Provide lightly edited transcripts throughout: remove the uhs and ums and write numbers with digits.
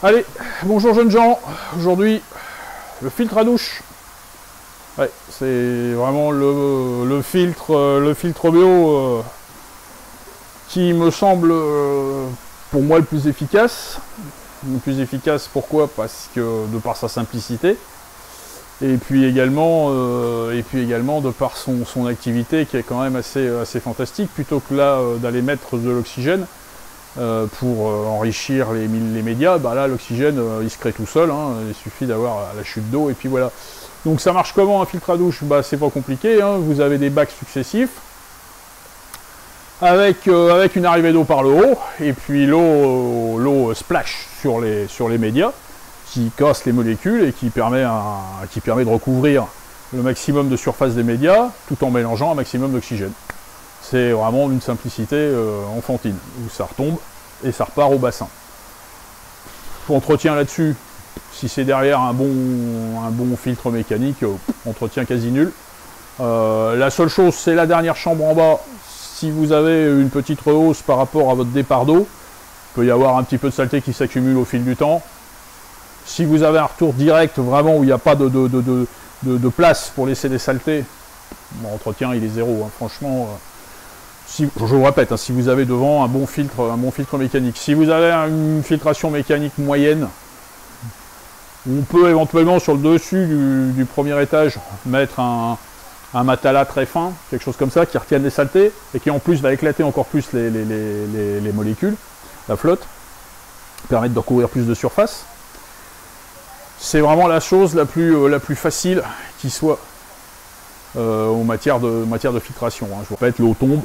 Allez, bonjour jeunes gens. Aujourd'hui, le filtre à douche. Ouais, c'est vraiment le filtre bio qui me semble pour moi le plus efficace. Le plus efficace pourquoi? Parce que de par sa simplicité. Et puis également de par son activité qui est quand même assez fantastique, plutôt que là d'aller mettre de l'oxygène pour enrichir les médias, bah là l'oxygène il se crée tout seul, hein, il suffit d'avoir la chute d'eau et puis voilà. Donc ça marche comment un filtre à douche? Bah c'est pas compliqué, hein, vous avez des bacs successifs avec une arrivée d'eau par le haut et puis l'eau splash sur les médias, qui casse les molécules et qui permet de recouvrir le maximum de surface des médias tout en mélangeant un maximum d'oxygène. C'est vraiment une simplicité enfantine, où ça retombe et ça repart au bassin. Entretien là-dessus, si c'est derrière un bon filtre mécanique, entretien quasi nul. La seule chose, c'est la dernière chambre en bas. Si vous avez une petite rehausse par rapport à votre départ d'eau, il peut y avoir un petit peu de saleté qui s'accumule au fil du temps. Si vous avez un retour direct, vraiment, où il n'y a pas de place pour laisser des saletés, l'entretien il est zéro, hein, franchement. Je vous répète, hein, si vous avez devant un bon filtre mécanique, si vous avez une filtration mécanique moyenne, on peut éventuellement sur le dessus du premier étage mettre un matelas très fin, quelque chose comme ça, qui retienne les saletés et qui en plus va éclater encore plus les molécules, la flotte, permettre de recouvrir plus de surface. C'est vraiment la chose la plus facile qui soit en matière de filtration. Hein. Je vous répète, l'eau tombe,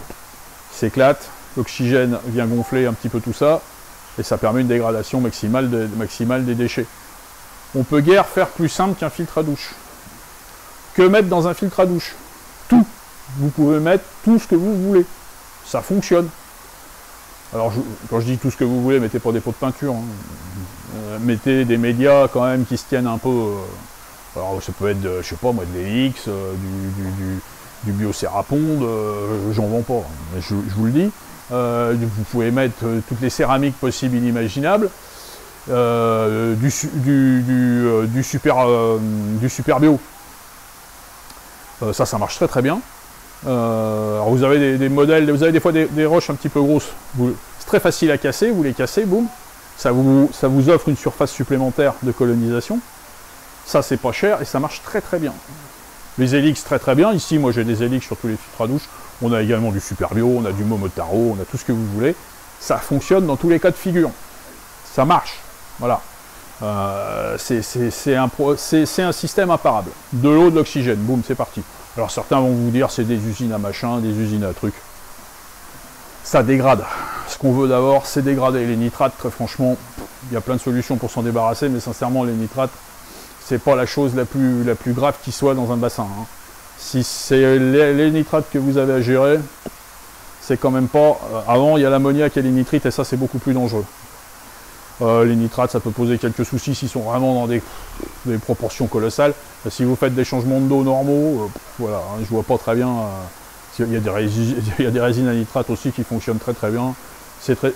s'éclate, l'oxygène vient gonfler un petit peu tout ça, et ça permet une dégradation maximale des déchets. On peut guère faire plus simple qu'un filtre à douche. Que mettre dans un filtre à douche? Tout. Vous pouvez mettre tout ce que vous voulez. Ça fonctionne. Alors, quand je dis tout ce que vous voulez, mettez pas des pots de peinture. Hein. Mettez des médias quand même qui se tiennent un peu... alors, ça peut être, je sais pas moi, de l'EX, du biocéraponde, j'en vends pas, mais je vous le dis. Vous pouvez mettre toutes les céramiques possibles inimaginables, du super bio. Ça marche très bien. Alors vous avez des modèles, vous avez des fois des roches un petit peu grosses. C'est très facile à casser, vous les cassez, boum. Ça vous offre une surface supplémentaire de colonisation. Ça c'est pas cher et ça marche très bien. Les Helix très bien. Ici, moi j'ai des Helix sur tous les filtres à douche. On a également du Super Bio, on a du Momotaro, on a tout ce que vous voulez. Ça fonctionne dans tous les cas de figure. Ça marche. Voilà. C'est un système imparable. De l'eau, de l'oxygène. Boum, c'est parti. Alors certains vont vous dire c'est des usines à machin, des usines à trucs. Ça dégrade. Ce qu'on veut d'abord, c'est dégrader. Les nitrates, très franchement, il y a plein de solutions pour s'en débarrasser, mais sincèrement, les nitrates, c'est pas la chose la plus grave qui soit dans un bassin. Hein. Si c'est les nitrates que vous avez à gérer, c'est quand même pas... avant, il y a l'ammoniac et les nitrites, et ça, c'est beaucoup plus dangereux. Les nitrates, ça peut poser quelques soucis s'ils sont vraiment dans des proportions colossales. Si vous faites des changements de dos normaux, voilà, hein, je vois pas très bien... il y a des résines à nitrate aussi qui fonctionnent très bien.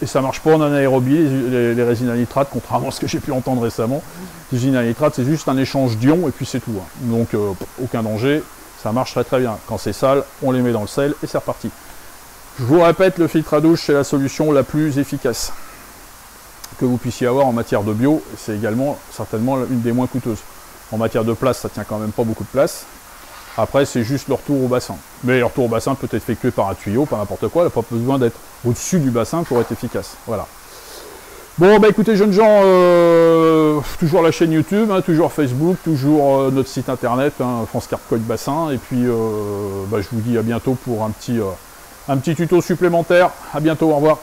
Et ça marche pas en anaérobie, les résines à nitrate, contrairement à ce que j'ai pu entendre récemment. Les résines à nitrate, c'est juste un échange d'ions et puis c'est tout. Hein. Donc, aucun danger, ça marche très bien. Quand c'est sale, on les met dans le sel et c'est reparti. Je vous répète, le filtre à douche, c'est la solution la plus efficace que vous puissiez avoir en matière de bio. C'est également certainement une des moins coûteuses. En matière de place, ça tient quand même pas beaucoup de place. Après, c'est juste le retour au bassin. Mais le retour au bassin peut être effectué par un tuyau, par n'importe quoi. Il n'a pas besoin d'être au-dessus du bassin pour être efficace. Voilà. Bon, bah écoutez, jeunes gens, toujours la chaîne YouTube, hein, toujours Facebook, toujours notre site internet, hein, France Carpe Code Bassin. Et puis, je vous dis à bientôt pour un petit tuto supplémentaire. À bientôt, au revoir.